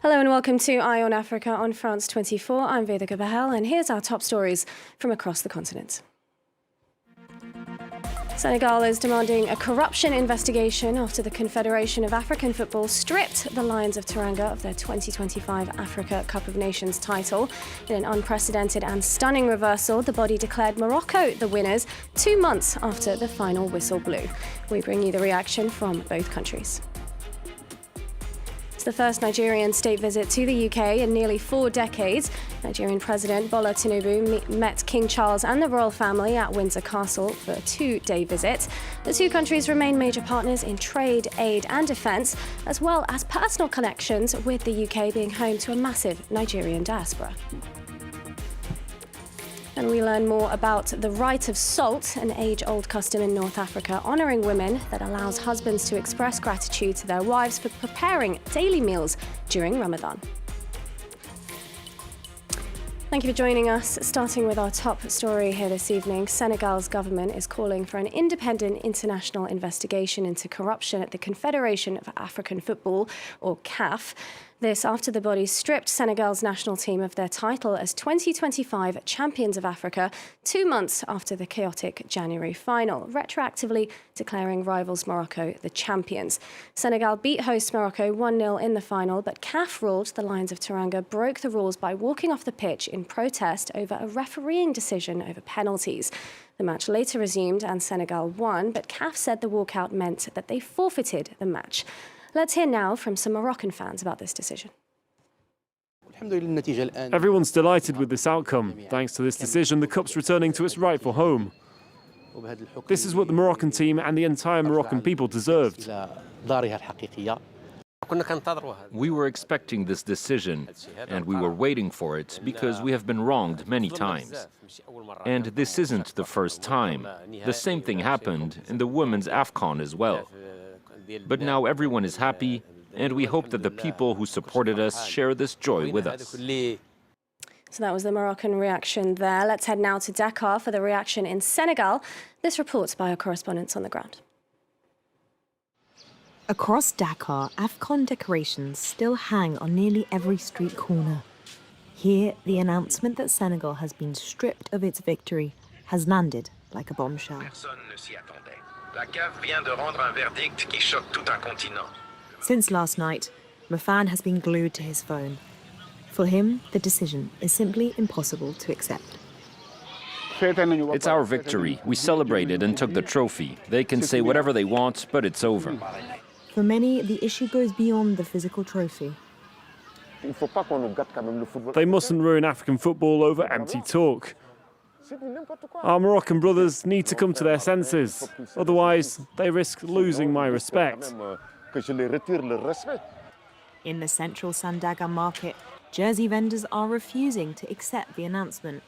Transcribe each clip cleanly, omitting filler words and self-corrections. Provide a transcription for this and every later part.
Hello and welcome to Eye on Africa on France 24. I'm Vedika Bahel and here's our top stories from across the continent. Senegal is demanding a corruption investigation after the Confederation of African Football stripped the Lions of Teranga of their 2025 Africa Cup of Nations title. In an unprecedented and stunning reversal, the body declared Morocco the winners 2 months after the final whistle blew. We bring you the reaction from both countries. It's the first Nigerian state visit to the UK in nearly 4 decades. Nigerian President Bola Tinubu met King Charles and the royal family at Windsor Castle for a 2-day visit. The two countries remain major partners in trade, aid and defence, as well as personal connections, with the UK being home to a massive Nigerian diaspora. And we learn more about the rite of salt, an age-old custom in North Africa honouring women that allows husbands to express gratitude to their wives for preparing daily meals during Ramadan. Thank you for joining us. Starting with our top story here this evening, Senegal's government is calling for an independent international investigation into corruption at the Confederation of African Football, or CAF. This after the body stripped Senegal's national team of their title as 2025 Champions of Africa 2 months after the chaotic January final, retroactively declaring rivals Morocco the champions. Senegal beat host Morocco 1-0 in the final, but CAF ruled the Lions of Teranga broke the rules by walking off the pitch in protest over a refereeing decision over penalties. The match later resumed and Senegal won, but CAF said the walkout meant that they forfeited the match. Let's hear now from some Moroccan fans about this decision. Everyone's delighted with this outcome. Thanks to this decision, the Cup's returning to its rightful home. This is what the Moroccan team and the entire Moroccan people deserved. We were expecting this decision, and we were waiting for it because we have been wronged many times. And this isn't the first time. The same thing happened in the women's AFCON as well. But now everyone is happy, and we hope that the people who supported us share this joy with us. So that was the Moroccan reaction there. Let's head now to Dakar for the reaction in Senegal. This report's by our correspondents on the ground. Across Dakar, AFCON decorations still hang on nearly every street corner. Here, the announcement that Senegal has been stripped of its victory has landed like a bombshell. Since last night, Mafan has been glued to his phone. For him, the decision is simply impossible to accept. It's our victory. We celebrated and took the trophy. They can say whatever they want, but it's over. For many, the issue goes beyond the physical trophy. They mustn't ruin African football over empty talk. Our Moroccan brothers need to come to their senses. Otherwise, they risk losing my respect. In the central Sandaga market, jersey vendors are refusing to accept the announcement.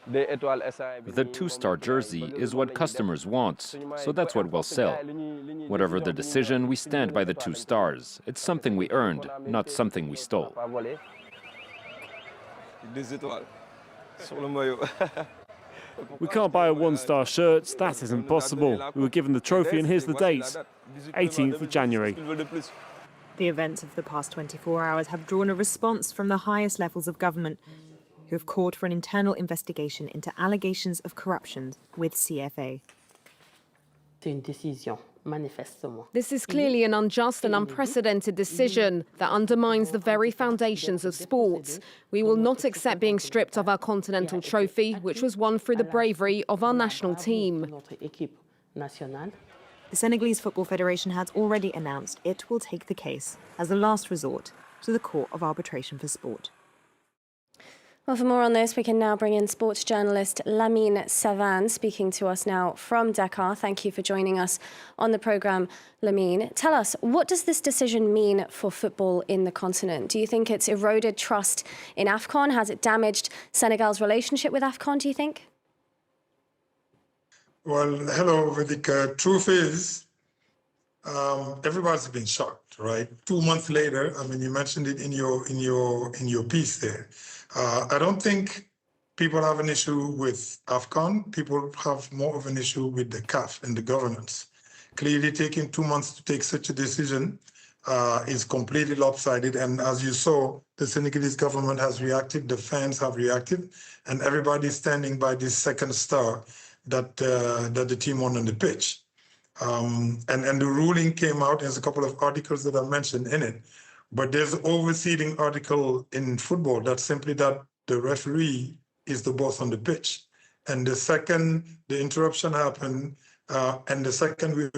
The 2-star jersey is what customers want, so that's what we'll sell. Whatever the decision, we stand by the 2 stars. It's something we earned, not something we stole. We can't buy a 1-star shirt, that isn't possible. We were given the trophy and here's the date, 18th of January. The events of the past 24 hours have drawn a response from the highest levels of government, who have called for an internal investigation into allegations of corruption with CFA. This is clearly an unjust and unprecedented decision that undermines the very foundations of sports. We will not accept being stripped of our continental trophy, which was won through the bravery of our national team. The Senegalese Football Federation has already announced it will take the case as a last resort to the Court of Arbitration for Sport. Well, for more on this, we can now bring in sports journalist Lamine Savan, speaking to us now from Dakar. Thank you for joining us on the programme, Lamine. Tell us, what does this decision mean for football in the continent? Do you think it's eroded trust in AFCON? Has it damaged Senegal's relationship with AFCON, do you think? Well, hello, Vedika. Truth is, everybody's been shocked, right? 2 months later, I mean, you mentioned it in your piece there. I don't think people have an issue with AFCON. People have more of an issue with the CAF and the governance. Clearly taking 2 months to take such a decision is completely lopsided. And as you saw, the Senegalese government has reacted, the fans have reacted, and everybody's standing by this second star that the team won on the pitch. And the ruling came out. There's a couple of articles that I mentioned in it, but there's an overseeding article in football that's simply that the referee is the boss on the pitch. And the second the interruption happened, and the second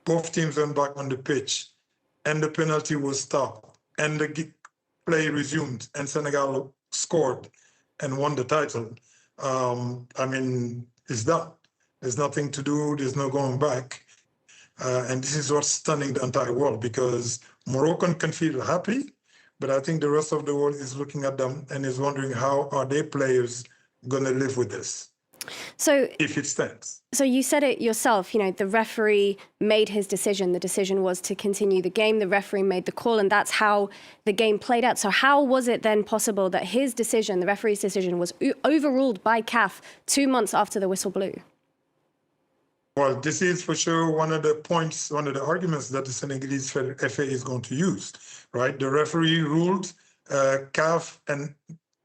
both teams went back on the pitch, and the penalty was stopped, and the play resumed, and Senegal scored and won the title. I mean, it's done. There's nothing to do. There's no going back. And this is what's stunning the entire world, because Moroccan can feel happy, but I think the rest of the world is looking at them and is wondering how are their players going to live with this, so if it stands. So you said it yourself, you know, the referee made his decision. The decision was to continue the game. The referee made the call, and that's how the game played out. So how was it then possible that his decision, the referee's decision, was overruled by CAF 2 months after the whistle blew? Well, this is for sure one of the points, one of the arguments that the Senegalese FA is going to use, right? The referee ruled, CAF and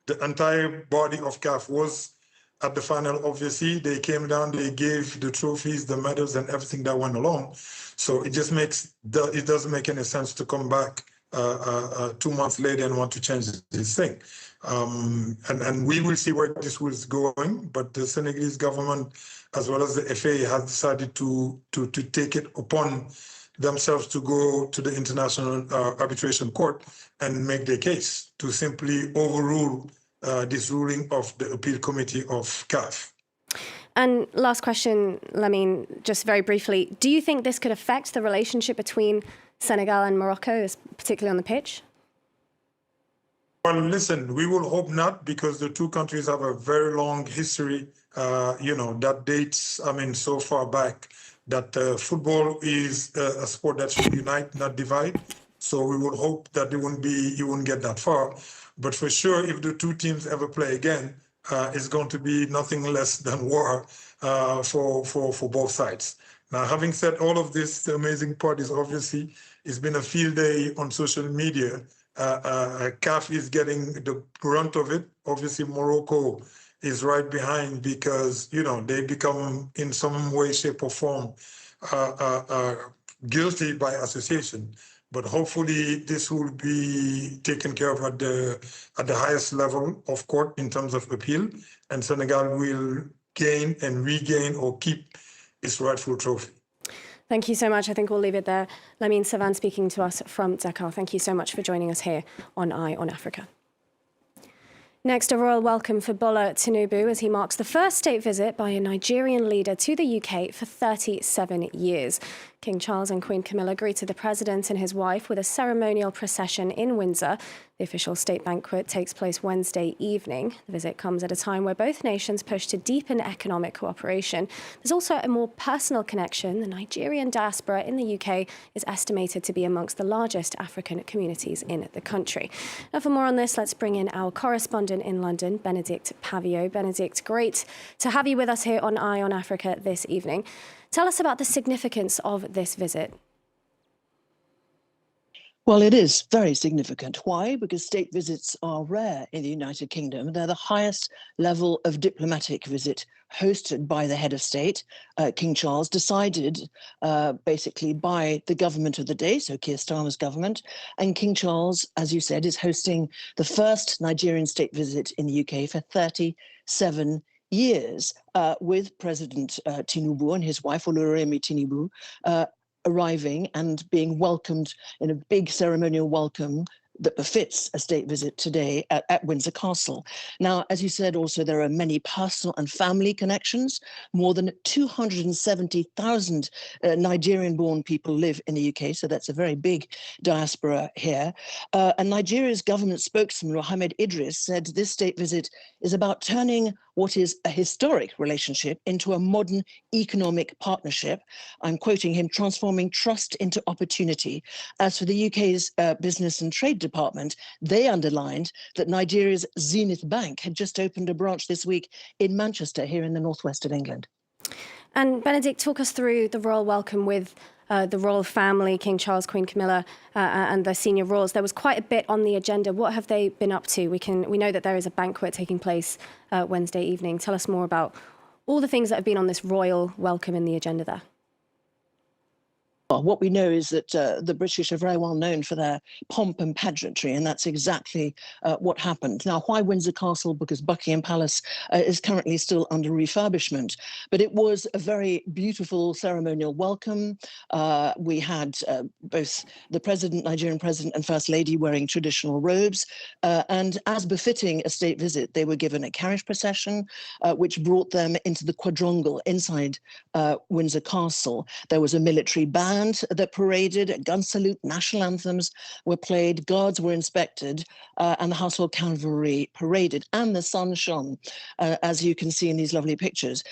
the entire body of CAF was at the final. Obviously, they came down, they gave the trophies, the medals, and everything that went along. So it just it doesn't make any sense to come back 2 months later and want to change this thing. And we will see where this was going, but the Senegalese government, as well as the FA, has decided to take it upon themselves to go to the International Arbitration Court and make their case to simply overrule this ruling of the Appeal Committee of CAF. And last question, Lamine, just very briefly, do you think this could affect the relationship between Senegal and Morocco, particularly on the pitch? Well, listen, we will hope not, because the two countries have a very long history, that dates, so far back, that football is a sport that should unite, not divide. So we will hope that you wouldn't get that far. But for sure, if the two teams ever play again, it's going to be nothing less than war for both sides. Now, having said all of this, the amazing part is obviously it's been a field day on social media. CAF is getting the brunt of it. Obviously, Morocco is right behind because, they become in some way, shape, or form guilty by association. But hopefully this will be taken care of at the highest level of court in terms of appeal, and Senegal will gain and regain or keep its rightful trophy. Thank you so much. I think we'll leave it there. Lamine Savan speaking to us from Dakar. Thank you so much for joining us here on Eye on Africa. Next, a royal welcome for Bola Tinubu as he marks the first state visit by a Nigerian leader to the UK for 37 years. King Charles and Queen Camilla greeted the president and his wife with a ceremonial procession in Windsor. The official state banquet takes place Wednesday evening. The visit comes at a time where both nations push to deepen economic cooperation. There's also a more personal connection. The Nigerian diaspora in the UK is estimated to be amongst the largest African communities in the country. Now, for more on this, let's bring in our correspondent in London, Benedict Pavio. Benedict, great to have you with us here on Eye on Africa this evening. Tell us about the significance of this visit. Well, it is very significant. Why? Because state visits are rare in the United Kingdom. They're the highest level of diplomatic visit hosted by the head of state. King Charles, decided basically by the government of the day, so Keir Starmer's government. And King Charles, as you said, is hosting the first Nigerian state visit in the UK for 37 years, with President Tinubu and his wife, Oloremi Tinubu, arriving and being welcomed in a big ceremonial welcome that befits a state visit today at Windsor Castle. Now, as you said, also there are many personal and family connections. More than 270,000 Nigerian-born people live in the UK, so that's a very big diaspora here. And Nigeria's government spokesman, Mohammed Idris, said this state visit is about turning what is a historic relationship into a modern economic partnership. I'm quoting him, transforming trust into opportunity. As for the UK's Business and Trade Department, they underlined that Nigeria's Zenith Bank had just opened a branch this week in Manchester, here in the northwest of England. And Benedict, talk us through the royal welcome with the royal family, King Charles, Queen Camilla, and the senior royals. There was quite a bit on the agenda. What have they been up to? We know that there is a banquet taking place Wednesday evening. Tell us more about all the things that have been on this royal welcome in the agenda there. Well, what we know is that the British are very well known for their pomp and pageantry, and that's exactly what happened. Now, why Windsor Castle? Because Buckingham Palace is currently still under refurbishment, but it was a very beautiful ceremonial welcome. We had both the President, Nigerian President, and First Lady wearing traditional robes, and as befitting a state visit, they were given a carriage procession, which brought them into the quadrangle inside Windsor Castle. There was a military band that paraded, a gun salute, national anthems were played, guards were inspected, and the household cavalry paraded, and the sun shone, as you can see in these lovely pictures.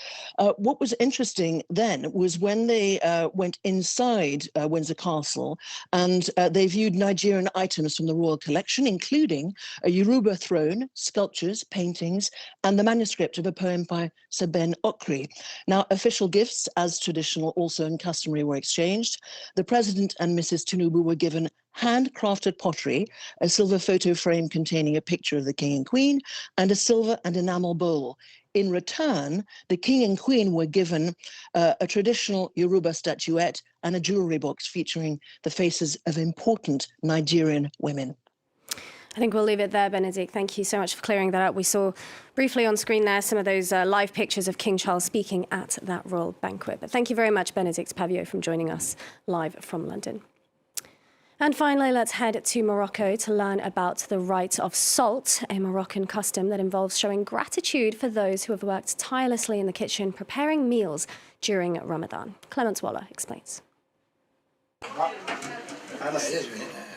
What was interesting then was when they went inside Windsor Castle, and they viewed Nigerian items from the royal collection, including a Yoruba throne, sculptures, paintings, and the manuscript of a poem by Sir Ben Okri. Now, official gifts, as traditional also and customary, were exchanged. The President and Mrs. Tinubu were given handcrafted pottery, a silver photo frame containing a picture of the King and Queen, and a silver and enamel bowl. In return, the King and Queen were given a traditional Yoruba statuette and a jewellery box featuring the faces of important Nigerian women. I think we'll leave it there, Benedict. Thank you so much for clearing that up. We saw briefly on screen there some of those live pictures of King Charles speaking at that royal banquet. But thank you very much, Benedict Pavio, from joining us live from London. And finally, let's head to Morocco to learn about the rite of salt, a Moroccan custom that involves showing gratitude for those who have worked tirelessly in the kitchen preparing meals during Ramadan. Clemence Waller explains.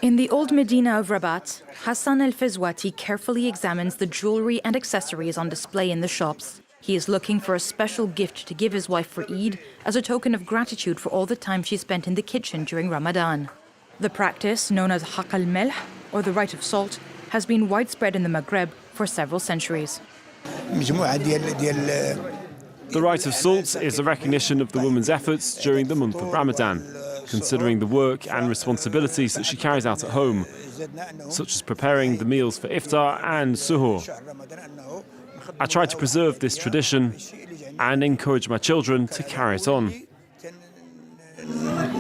In the old Medina of Rabat, Hassan El-Fezwati carefully examines the jewelry and accessories on display in the shops. He is looking for a special gift to give his wife for Eid as a token of gratitude for all the time she spent in the kitchen during Ramadan. The practice, known as Haq al-Melh, or the rite of salt, has been widespread in the Maghreb for several centuries. The rite of salt is a recognition of the woman's efforts during the month of Ramadan, considering the work and responsibilities that she carries out at home, such as preparing the meals for iftar and suhoor. I try to preserve this tradition and encourage my children to carry it on.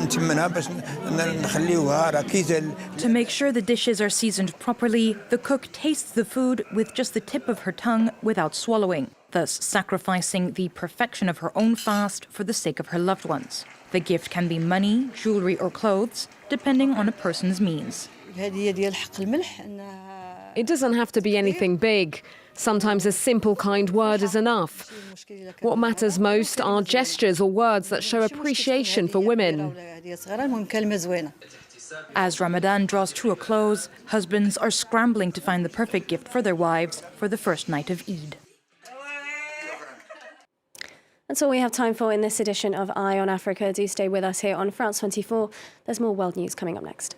To make sure the dishes are seasoned properly, the cook tastes the food with just the tip of her tongue without swallowing, thus sacrificing the perfection of her own fast for the sake of her loved ones. The gift can be money, jewelry, or clothes, depending on a person's means. It doesn't have to be anything big. Sometimes a simple, kind word is enough. What matters most are gestures or words that show appreciation for women. As Ramadan draws to a close, husbands are scrambling to find the perfect gift for their wives for the first night of Eid. That's all we have time for in this edition of Eye on Africa. Do stay with us here on France 24. There's more world news coming up next.